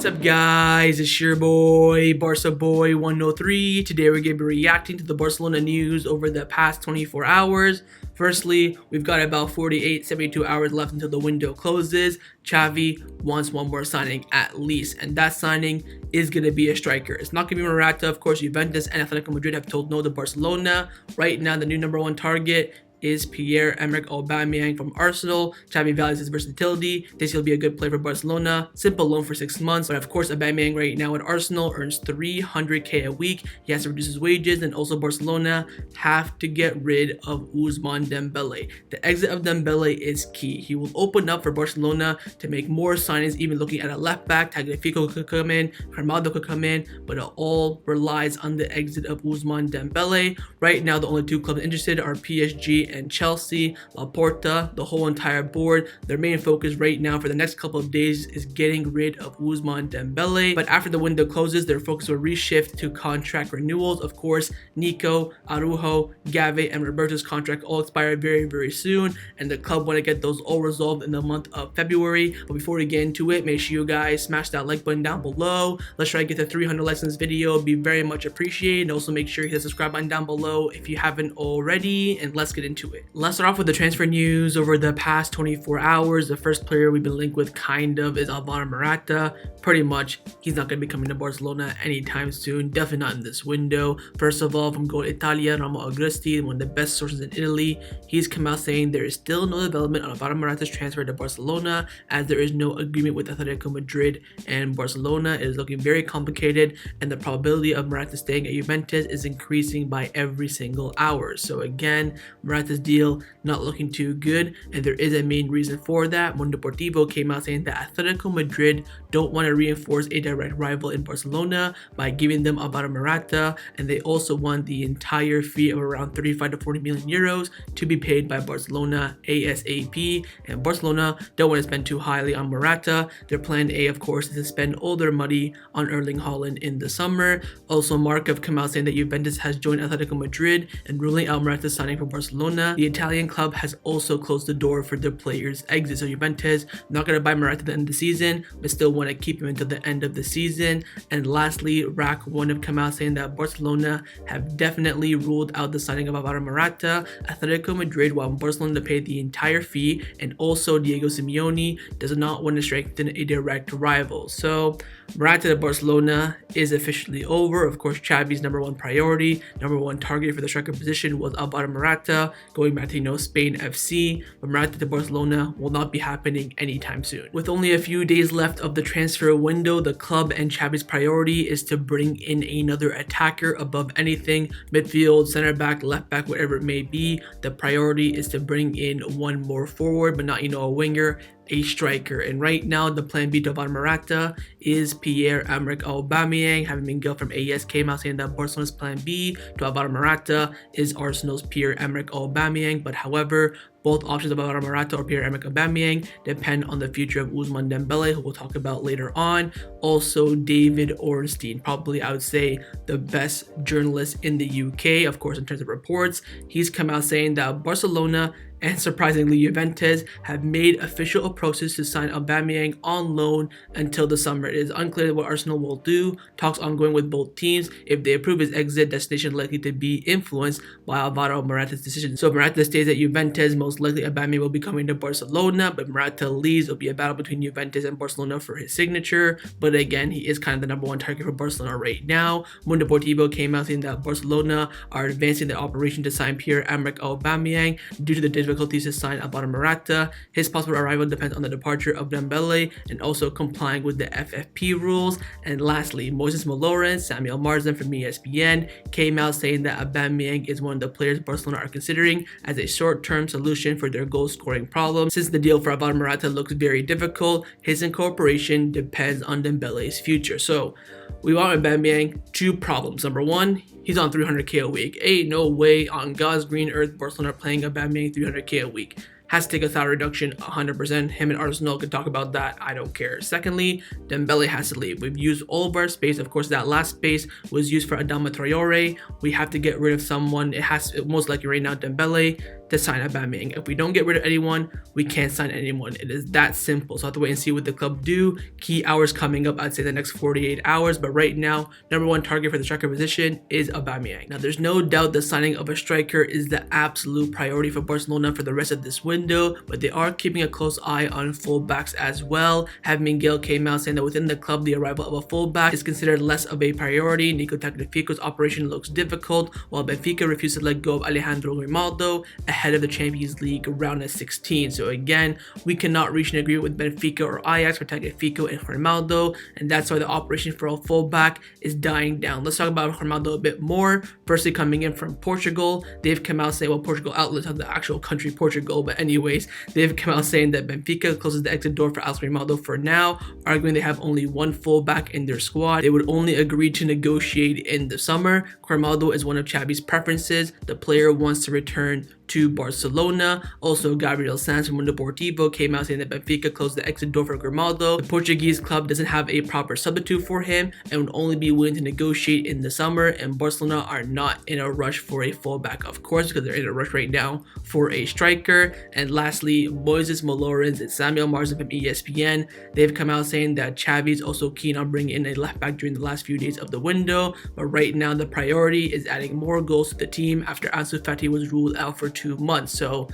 up, guys? It's your boy, Barca Boy 103. Today we're going to be reacting to the Barcelona news over the past 24 hours. Firstly, we've got about 72 hours left until the window closes. Xavi wants one more signing at least, and that signing is going to be a striker. It's not going to be Morata. Of course, Juventus and Atletico Madrid have told no to Barcelona. Right now, the new #1 target is Pierre-Emerick Aubameyang from Arsenal. Xavi values his versatility, thinks he'll be a good player for Barcelona. Simple loan for 6 months, but of course Aubameyang right now at Arsenal earns 300k a week. He has to reduce his wages, and also Barcelona have to get rid of Ousmane Dembele. The exit of Dembele is key. He will open up for Barcelona to make more signings, even looking at a left back. Tagliafico could come in, Grimaldo could come in, but it all relies on the exit of Ousmane Dembele. Right now, the only two clubs interested are PSG and Chelsea. Laporta, the whole entire board, their main focus right now for the next couple of days is getting rid of Ousmane Dembele. But after the window closes, their focus will reshift to contract renewals. Of course, Nico, Araujo, Xavi, and Roberto's contract all expire very soon, and the club want to get those all resolved in the month of February. But before we get into it, make sure you guys smash that like button down below. Let's try to get to 300 likes in this video. It'd be very much appreciated. And also make sure you hit the subscribe button down below if you haven't already, and let's get into it. Let's start off with the transfer news over the past 24 hours. The first player we've been linked with kind of is Alvaro Morata. Pretty much, he's not going to be coming to Barcelona anytime soon. Definitely not in this window. First of all, from Go Italia, Ronald Araujo, one of the best sources in Italy, he's come out saying there is still no development on Alvaro Morata's transfer to Barcelona, as there is no agreement with Atletico Madrid and Barcelona. It is looking very complicated, and the probability of Morata staying at Juventus is increasing by every single hour. So again, Morata's deal not looking too good, and there is a main reason for that. Mundo Deportivo came out saying that Atletico Madrid don't want to reinforce a direct rival in Barcelona by giving them Alvaro Morata, and they also want the entire fee of around 35 to 40 million euros to be paid by Barcelona ASAP, and Barcelona don't want to spend too highly on Morata. Their plan A, of course, is to spend all their money on Erling Haaland in the summer. Also, Mark have come out saying that Juventus has joined Atletico Madrid and ruling out Morata's signing for Barcelona. The Italian club has also closed the door for their players' exit, so Juventus not going to buy Morata at the end of the season, but still want to keep him until the end of the season. And lastly, RAC1 have come out saying that Barcelona have definitely ruled out the signing of Alvaro Morata. Atletico Madrid want Barcelona to pay the entire fee, and also Diego Simeone does not want to strengthen a direct rival. So Morata to Barcelona is officially over. Of course, Xavi's #1 priority, #1 target for the striker position was Alvaro Morata, going back to Spain FC, but Morata to Barcelona will not be happening anytime soon. With only a few days left of the transfer window, the club and Xavi's priority is to bring in another attacker above anything. Midfield, center back, left back, whatever it may be. The priority is to bring in one more forward, but not a winger, a striker. And right now, the plan B to Alvaro Morata is Pierre-Emerick Aubameyang. Having been guilty from AS came out saying that Barcelona's plan B to Alvaro Morata is Arsenal's Pierre-Emerick Aubameyang. But however, both options of Alvaro Morata or Pierre-Emerick Aubameyang depend on the future of Ousmane Dembele, who we'll talk about later on. Also, David Ornstein, probably I would say the best journalist in the UK, of course, in terms of reports. He's come out saying that Barcelona and surprisingly Juventus have made official approaches to sign Aubameyang on loan until the summer. It is unclear what Arsenal will do. Talks ongoing with both teams. If they approve his exit, destination likely to be influenced by Alvaro Morata's decision. So if Morata stays at Juventus, most likely Aubameyang will be coming to Barcelona, but Morata leaves, it'll be a battle between Juventus and Barcelona for his signature. But again, he is kind of the #1 target for Barcelona right now. Mundo Deportivo came out saying that Barcelona are advancing their operation to sign Pierre-Emerick Aubameyang due to the difficulties to sign Alvaro Morata. His possible arrival depends on the departure of Dembele and also complying with the FFP rules. And lastly, Moses Malloran, Samuel Marsden from ESPN came out saying that Aubameyang is one of the players Barcelona are considering as a short-term solution for their goal-scoring problem. Since the deal for Alvaro Morata looks very difficult, his incorporation depends on Dembele's future. So we want Aubameyang, 2 problems. #1, he's on 300k a week. Ain't no way on God's green earth Barcelona are playing Aubameyang 300k a week. has to take a salary reduction 100%. Him and Arsenal could talk about that. I don't care. Secondly, Dembele has to leave. We've used all of our space. Of course, that last space was used for Adama Traore. We have to get rid of someone. It has most likely right now Dembele to sign Aubameyang. If we don't get rid of anyone, we can't sign anyone. It is that simple. So I have to wait and see what the club do. Key hours coming up, I'd say the next 48 hours. But right now, number one target for the striker position is Aubameyang. Now, there's no doubt the signing of a striker is the absolute priority for Barcelona for the rest of this window, but they are keeping a close eye on fullbacks as well. Miguel came out saying that within the club, the arrival of a fullback is considered less of a priority. Nico Tagliafico's operation looks difficult, while Benfica refused to let go of Alejandro Grimaldo ahead of the Champions League round of 16. So again, we cannot reach an agreement with Benfica or Ajax for Tagliafico and Grimaldo, and that's why the operation for a fullback is dying down. Let's talk about Grimaldo a bit more. Firstly, coming in from Portugal, they've come out saying, well, Portugal outlets of the actual country Portugal, but anyways, they've come out saying that Benfica closes the exit door for Alex Grimaldo for now, arguing they have only one fullback in their squad. They would only agree to negotiate in the summer. Grimaldo is one of Xavi's preferences. The player wants to return to Barcelona. Also, Gabriel Sanz from Mundo Deportivo came out saying that Benfica closed the exit door for Grimaldo. The Portuguese club doesn't have a proper substitute for him and would only be willing to negotiate in the summer, and Barcelona are not in a rush for a fullback, of course, because they're in a rush right now for a striker. And lastly, Moises Malorins and Samuel Marzin from ESPN, they've come out saying that Xavi is also keen on bringing in a left back during the last few days of the window, but right now the priority is adding more goals to the team after Ansu Fati was ruled out for 2 months. So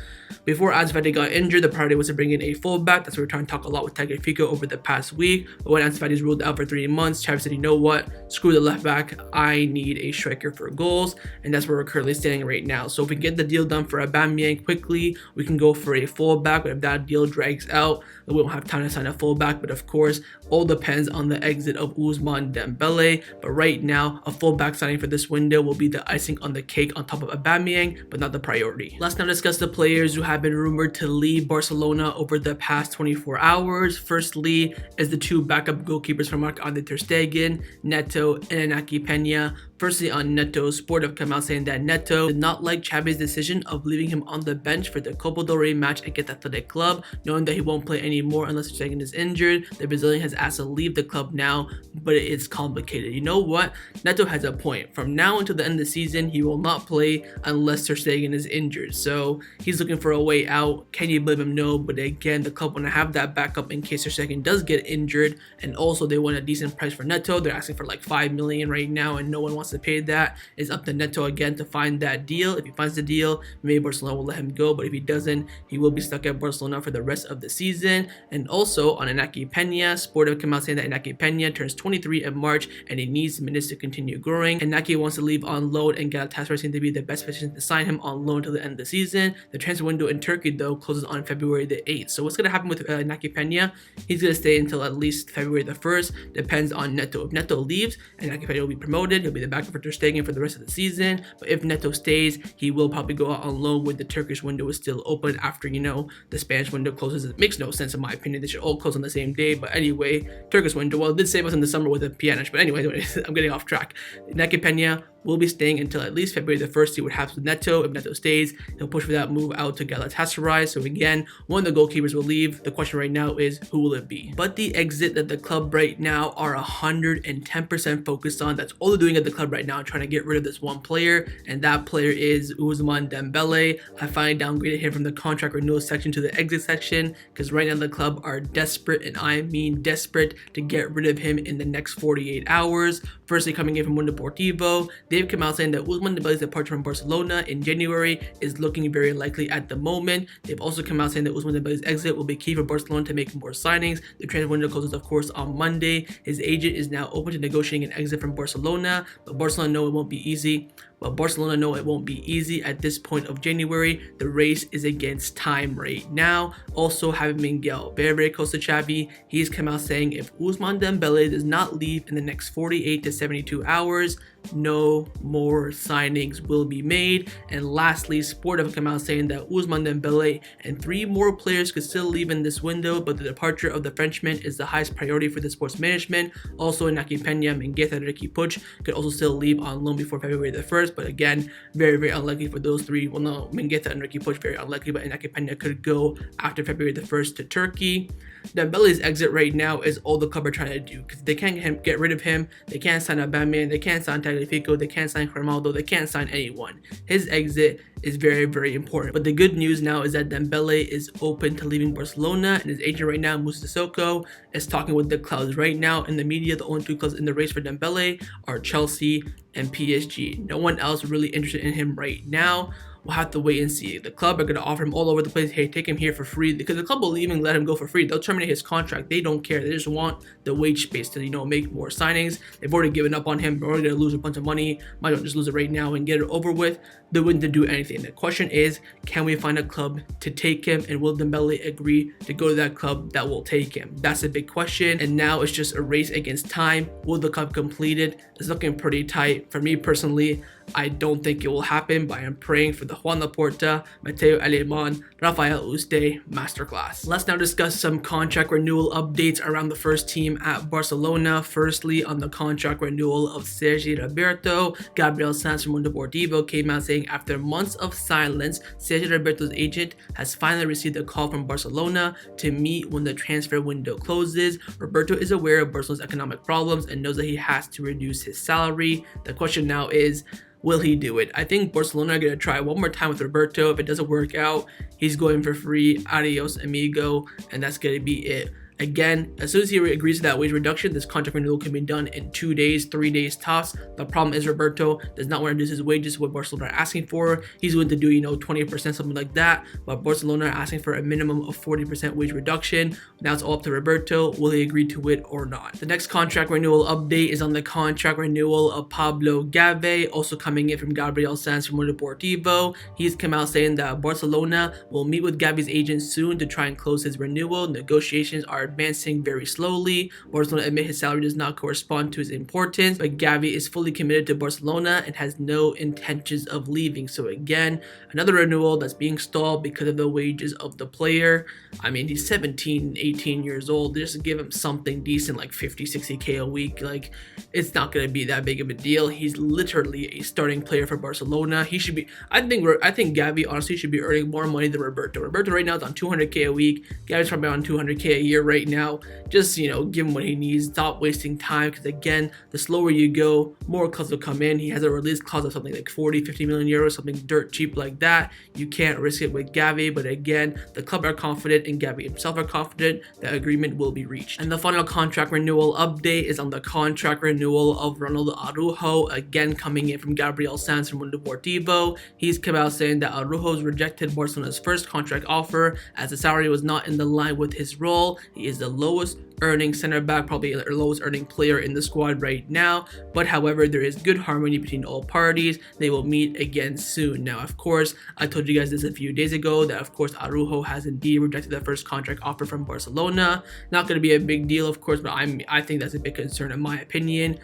before Ansu Fati got injured, the priority was to bring in a fullback. That's what we're trying to talk a lot with Tagliafico over the past week. But when Ansu Fati is ruled out for 3 months, Xavi said, you know what, screw the left back, I need a striker for goals, and that's where we're currently standing right now. So if we get the deal done for Aubameyang quickly, we can go for a fullback. But if that deal drags out, we won't have time to sign a fullback. But of course, all depends on the exit of Ousmane Dembele. But right now, a fullback signing for this window will be the icing on the cake on top of Aubameyang, but not the priority. Let's now discuss the players who have been rumored to leave Barcelona over the past 24 hours. Firstly is the two backup goalkeepers from Marc-Andre ter Stegen, Neto and Iñaki Peña. Firstly, on Neto, Sport have come out saying that Neto did not like Xavi's decision of leaving him on the bench for the Copa del Rey match against Athletic Club, knowing that he won't play anymore unless ter Stegen is injured. The Brazilian has asked to leave the club now, but it is complicated. You know what? Neto has a point. From now until the end of the season, he will not play unless ter Stegen is injured. So he's looking for a way out. Can you blame him? No. But again, the club want to have that backup in case ter Stegen does get injured, and also they want a decent price for Neto. They're asking for like 5 million right now, and no one wants to pay that. It's up to Neto again to find that deal. If he finds the deal, maybe Barcelona will let him go, but if he doesn't, he will be stuck at Barcelona for the rest of the season. And also on Iñaki Peña, Sport have come out saying that Iñaki Peña turns 23 in March and he needs minutes to continue growing. Iñaki wants to leave on loan, and Galatasaray seem to be the best position to sign him on loan till the end of the season. The transfer window in Turkey though closes on February the 8th. So what's going to happen with Iñaki Peña? He's going to stay until at least February the 1st. Depends on Neto. If Neto leaves, Iñaki Peña will be promoted. He'll be the backup for ter Stegen for the rest of the season. But if Neto stays, he will probably go out on loan when the Turkish window is still open after, you know, the Spanish window closes. It makes no sense in my opinion. They should all close on the same day. But anyway, Turkish window, well, it did save us in the summer with a Pjanic. But anyways, I'm getting off track. Iñaki Peña will be staying until at least February the 1st. See what happens with Neto. If Neto stays, he'll push for that move out to Galatasaray. So again, one of the goalkeepers will leave. The question right now is, who will it be? But the exit that the club right now are 110% focused on, that's all they're doing at the club right now, trying to get rid of this one player, and that player is Ousmane Dembele. I finally downgraded him from the contract renewal section to the exit section because right now the club are desperate, and I mean desperate, to get rid of him in the next 48 hours. Firstly, coming in from Mundo Deportivo, they've come out saying that Ousmane Dembele's departure from Barcelona in January is looking very likely at the moment. They've also come out saying that Ousmane Dembele's exit will be key for Barcelona to make more signings. The transfer window closes, of course, on Monday. His agent is now open to negotiating an exit from Barcelona, but Barcelona know it won't be easy. At this point of January. The race is against time right now. Also, having Miguel very close to Xavi, he's come out saying if Ousmane Dembele does not leave in the next 48 to 72 hours, no more signings will be made. And lastly, Sport have come out saying that Ousmane Dembele and 3 more players could still leave in this window, but the departure of the Frenchman is the highest priority for the sports management. Also, Iñaki Peña and Ricky Puig could also still leave on loan before February the 1st. but again, very unlikely for those three. Well, no, Mingueza and Ricky Puig very unlikely, but Inaki Peña could go after February the 1st to Turkey. Dembele's exit right now is all the club are trying to do, because they can't get rid of him. They can't sign Aubameyang, they can't sign Tagliafico, they can't sign Grimaldo, they can't sign anyone. His exit is very important. But the good news now is that Dembele is open to leaving Barcelona, and his agent right now, Moussa Sissoko, is talking with the clubs right now. In the media, the only two clubs in the race for Dembele are Chelsea and PSG. No one else really interested in him right now. We'll have to wait and see. The club are going to offer him all over the place. Hey, take him here for free, because the club will even let him go for free. They'll terminate his contract. They don't care. They just want the wage space to, make more signings. They've already given up on him. They're already going to lose a bunch of money. Might as well just lose it right now and get it over with. They're willing to do anything. The question is, can we find a club to take him, and will Dembele agree to go to that club that will take him? That's a big question, and now it's just a race against time. Will the club complete it? It's looking pretty tight. For me personally, I don't think it will happen, but I am praying for the Juan Laporta, Mateo Alemán, Rafael Uste masterclass. Let's now discuss some contract renewal updates around the first team at Barcelona. Firstly, on the contract renewal of Sergi Roberto, Gabriel Sanz from Mundo Deportivo came out saying after months of silence, Sergi Roberto's agent has finally received a call from Barcelona to meet when the transfer window closes. Roberto is aware of Barcelona's economic problems and knows that he has to reduce his salary. The question now is, will he do it? I think Barcelona are going to try one more time with Roberto. If it doesn't work out, he's going for free. Adios, amigo. And that's going to be it. Again, as soon as he agrees to that wage reduction, this contract renewal can be done in 2 days, 3 days tops. The problem is Roberto does not want to reduce his wages, what Barcelona are asking for. He's willing to do, 20%, something like that. But Barcelona are asking for a minimum of 40% wage reduction. Now it's all up to Roberto. Will he agree to it or not? The next contract renewal update is on the contract renewal of Pablo Gavi, also coming in from Gabriel Sanz from Mundo Deportivo. He's come out saying that Barcelona will meet with Gavi's agent soon to try and close his renewal. Negotiations are advancing very slowly. Barcelona admit his salary does not correspond to his importance, but Gavi is fully committed to Barcelona and has no intentions of leaving. So again, another renewal that's being stalled because of the wages of the player. I mean, he's 17, 18 years old. Just give him something decent like 50, 60K a week. Like, it's not going to be that big of a deal. He's literally a starting player for Barcelona. He should be, I think Gavi honestly should be earning more money than Roberto. Roberto right now is on 200K a week. Gavi's probably on 200K a year right now. Just, give him what he needs. Stop wasting time, because again, the slower you go, more clubs will come in. He has a release clause of something like 40, 50 million euros, something dirt cheap like that. You can't risk it with Gavi, but again, the club are confident and Gavi himself are confident that agreement will be reached. And the final contract renewal update is on the contract renewal of Ronald Araujo, again coming in from Gabriel Sanz from Mundo Deportivo. He's come out saying that Araujo's rejected Barcelona's first contract offer as the salary was not in the line with his role. He is the lowest earning center back, probably the lowest earning player in the squad right now, but however, there is good harmony between all parties. They will meet again soon. Now, of course, I told you guys this a few days ago that of course Araujo has indeed rejected the first contract offer from Barcelona. Not going to be a big deal, of course, but I think that's a big concern in my opinion.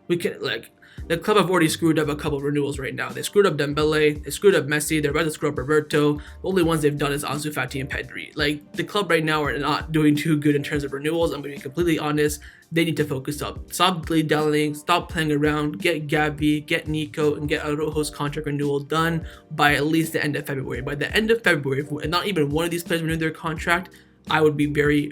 We can the club have already screwed up a couple of renewals right now. They screwed up Dembele, they screwed up Messi, they're about to screw up Roberto. The only ones they've done is Ansu Fati and Pedri. The club right now are not doing too good in terms of renewals. I'm going to be completely honest. They need to focus up. Stop dilly-dallying, stop playing around, get Gavi, get Nico, and get Araujo's contract renewal done by at least the end of February. By the end of February, if not even one of these players renew their contract, I would be very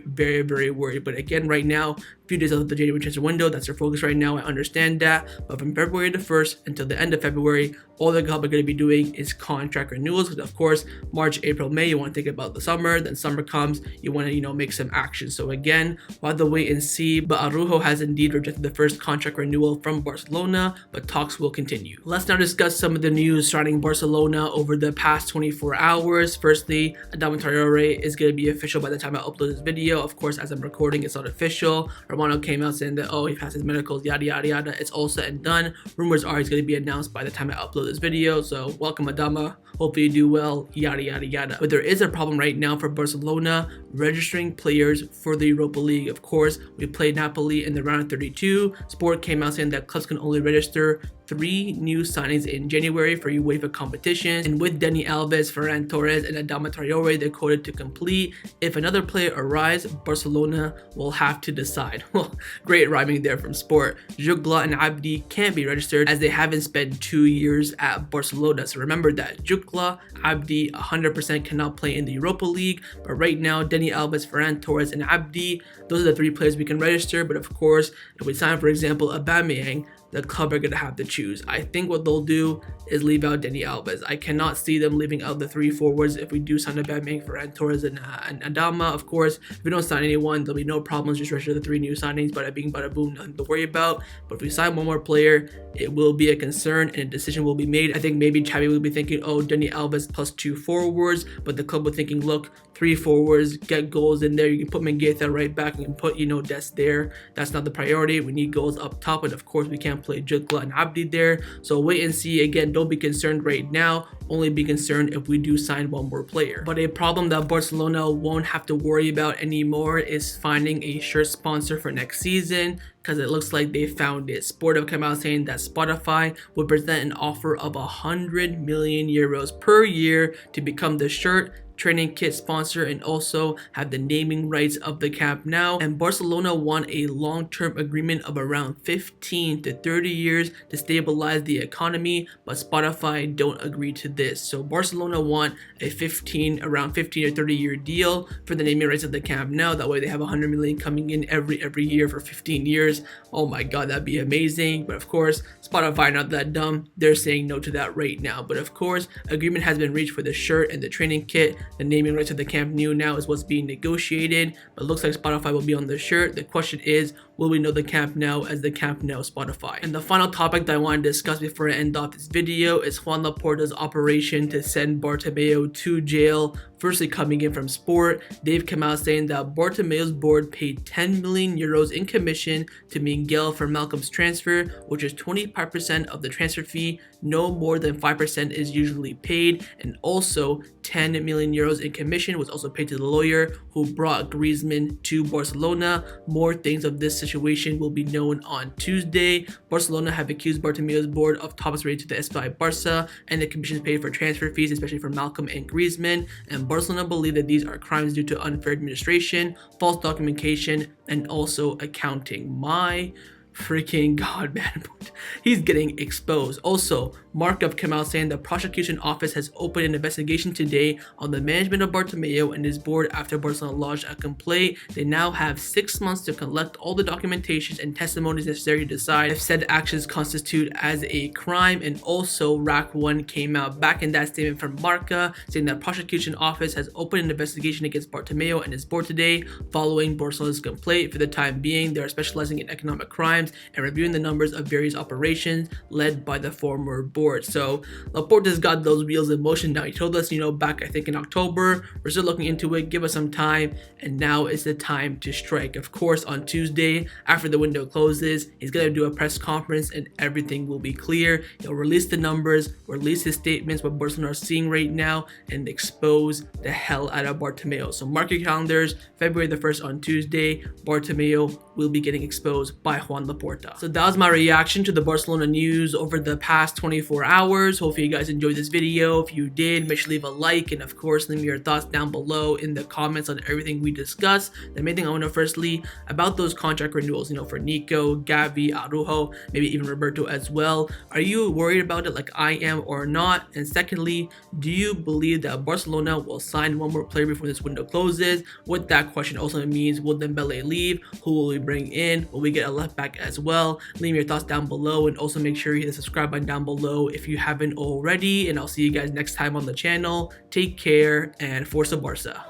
worried. But again, right now, a few days out of the January transfer window, that's their focus right now. I understand that. But from February the 1st until the end of February, all the club are going to be doing is contract renewals. Because of course, March, April, May, you want to think about the summer. Then summer comes, you want to, make some action. So again, we'll have to wait and see. But Araujo has indeed rejected the first contract renewal from Barcelona, but talks will continue. Let's now discuss some of the news surrounding Barcelona over the past 24 hours. Firstly, Adama Traore is going to be official by the time I upload this video. Of course, as I'm recording, it's not official. Romano came out saying that, he passed his medicals, yada yada. It's all said and done. Rumors are he's going to be announced by the time I upload this video. So welcome, Adama. Hopefully you do well, yada yada. But there is a problem right now for Barcelona registering players for the Europa League. Of course, we played Napoli in the round of 32. Sport came out saying that clubs can only register 3 new signings in January for UEFA competitions, and with Dani Alves, Ferran Torres, and Adama Traore, they're quoted to complete. If another player arrives, Barcelona will have to decide. Well, great rhyming there from Sport. Jugla and Abdi can't be registered as they haven't spent 2 years at Barcelona. So remember that Jugla, Abdi 100% cannot play in the Europa League, but right now Dani Alves, Ferran Torres, and Abdi, those are the 3 players we can register. But of course, if we sign, for example, Aubameyang, the club are going to have to choose. I think what they'll do is leave out Dani Alves. I cannot see them leaving out the 3 forwards if we do sign Aubameyang, Ferran Torres, and Adama. Of course, if we don't sign anyone, there'll be no problems. Just register the 3 new signings, bada bing, bada boom, nothing to worry about. But if we sign one more player, it will be a concern and a decision will be made. I think maybe Xavi will be thinking, oh, Dani Alves plus 2 forwards, but the club will thinking, look, 3 forwards, get goals in there. You can put Mengueza right back, you can put, Des there. That's not the priority. We need goals up top, and of course, we can't play Jugla and Abdi there. So wait and see. Again, don't be concerned right now. Only be concerned if we do sign one more player. But a problem that Barcelona won't have to worry about anymore is finding a shirt sponsor for next season, because it looks like they found it. Sport have come out saying that Spotify would present an offer of 100 million euros per year to become the shirt, training kit sponsor, and also have the naming rights of the Camp Nou. And Barcelona want a long-term agreement of around 15 to 30 years to stabilize the economy, but Spotify don't agree to this. So Barcelona want a around 15 or 30 year deal for the naming rights of the Camp Nou. That way they have 100 million coming in every year for 15 years. Oh my god, that'd be amazing. But of course, Spotify not that dumb. They're saying no to that right now. But of course, agreement has been reached for the shirt and the training kit. The naming rights of the Camp Nou now is what's being negotiated, but it looks like Spotify will be on the shirt. The question is, will we know the Camp Nou as the Camp Nou Spotify? And the final topic that I want to discuss before I end off this video is Juan Laporta's operation to send Bartomeu to jail. Firstly, coming in from Sport, they've come out saying that Bartomeu's board paid 10 million euros in commission to Miguel for Malcolm's transfer, which is 25% of the transfer fee. No more than 5% is usually paid, and also 10 million euros in commission was also paid to the lawyer who brought Griezmann to Barcelona. More things of this situation will be known on Tuesday. Barcelona have accused Bartomeu's board of topics related to the SPI Barca and the commissions paid for transfer fees, especially for Malcolm and Griezmann. And Barcelona believe that these are crimes due to unfair administration, false documentation, and also accounting. My freaking god, man. He's getting exposed. Also, Markov came out saying the prosecution office has opened an investigation today on the management of Bartomeu and his board after Barcelona lodged a complaint. They now have 6 months to collect all the documentations and testimonies necessary to decide if said actions constitute as a crime. And also, RAC 1 came out back in that statement from Marca saying that prosecution office has opened an investigation against Bartomeu and his board today following Barcelona's complaint. For the time being, they are specializing in economic crimes and reviewing the numbers of various operations led by the former board. So Laporta's got those wheels in motion now. He told us, back I think in October, we're still looking into it, give us some time, and now is the time to strike. Of course, on Tuesday, after the window closes, he's gonna do a press conference and everything will be clear. He'll release the numbers, release his statements, what Barcelona are seeing right now, and expose the hell out of Bartomeu. So mark your calendars, February the 1st on Tuesday, Bartomeu will be getting exposed by Juan Laporta. So that was my reaction to the Barcelona news over the past 24 hours. Hopefully you guys enjoyed this video. If you did, make sure to leave a like, and of course leave me your thoughts down below in the comments on everything we discussed. The main thing I want to know firstly about those contract renewals, for Nico, Gavi, Araujo, maybe even Roberto as well. Are you worried about it like I am or not? And secondly, do you believe that Barcelona will sign one more player before this window closes? What that question also means, will Dembele leave? Who will we bring in? Will we get a left back as well? Leave me your thoughts down below, and also make sure you hit the subscribe button down below if you haven't already, and I'll see you guys next time on the channel. Take care, and Forza Barca.